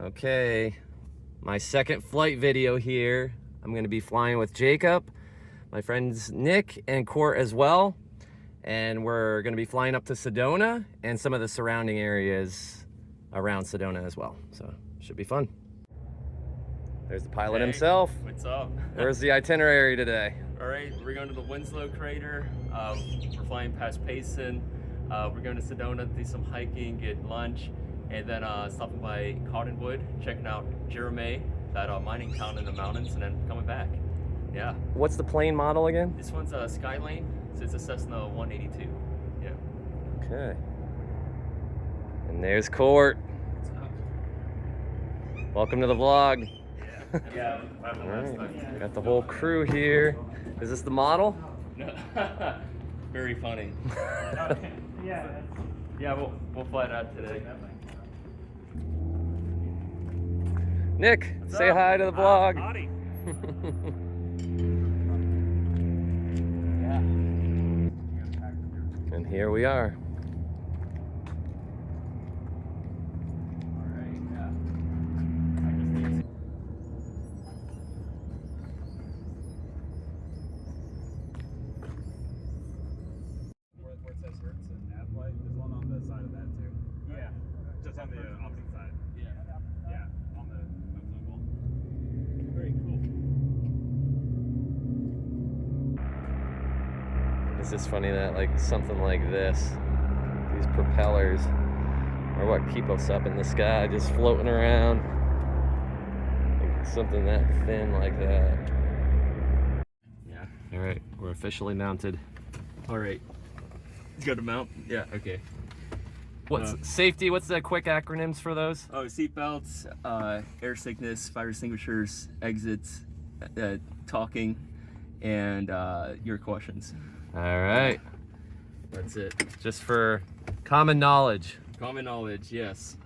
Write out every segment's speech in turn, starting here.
Okay, my second flight video here. I'm gonna be flying with Jacob, my friends Nick and Court as well. And we're gonna be flying up to Sedona and some of the surrounding areas around Sedona as well. So, should be fun. There's the pilot himself. What's up? Where's the itinerary today? All right, we're going to the Winslow crater. We're flying past Payson. We're going to Sedona, do some hiking, get lunch, and then stopping by Cottonwood, checking out Jeremy, that mining town in the mountains, and then coming back. Yeah. What's the plane model again? This one's a Skylane, so it's a Cessna 182. Yeah. Okay. And there's Court. Welcome to the vlog. Yeah. All right. Got the whole crew here. Is this the model? No. Very funny. Yeah. Yeah, we'll fly it out today. Nick, What's say up? hi to the vlog. Howdy. And here we are. Where it says Hertz and nav light, there's one on the side of that too. Yeah. Just on the opposite side. Yeah. Yeah, on the wall. Very cool. It's just funny that like something like this, these propellers, are what keep us up in the sky, just floating around. Like something that thin like that. Yeah. All right, we're officially mounted. All right. You got to mount? Yeah, okay. What's safety? What's the quick acronyms for those? Oh, seatbelts, air sickness, fire extinguishers, exits, talking, and your questions. All right, That's it. just for common knowledge. Common knowledge, yes.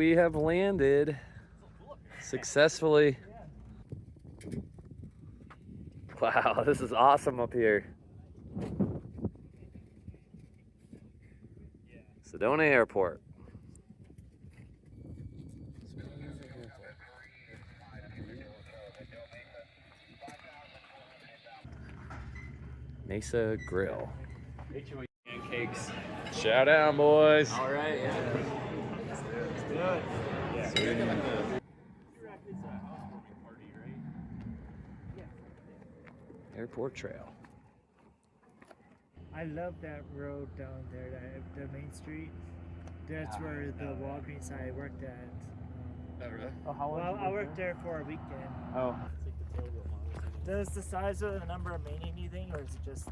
we have landed successfully. Wow, this is awesome up here. Sedona Airport. Mesa Grill. Pancakes. Shout out, boys. All right, yeah. Airport Trail. I love that road down there, the main street. That's where the Walgreens I worked at. Oh, really? Oh, how well, I worked there for a weekend. Oh. Does the size of the number mean anything, or is it just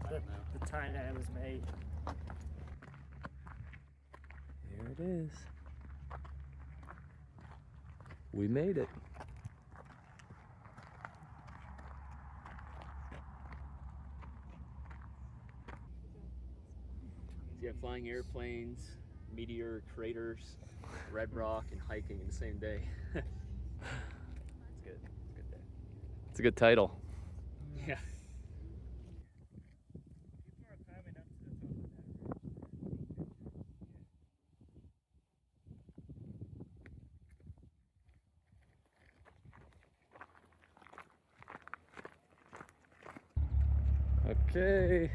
the time that it was made? Here it is. We made it. You have flying airplanes, Meteor craters, Red Rock, and hiking in the same day. It's good. It's a good day. It's a good title. Yeah. People are climbing up to the top of that ridge. Okay.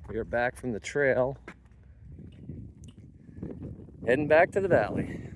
We are back from the trail. Heading back to the valley.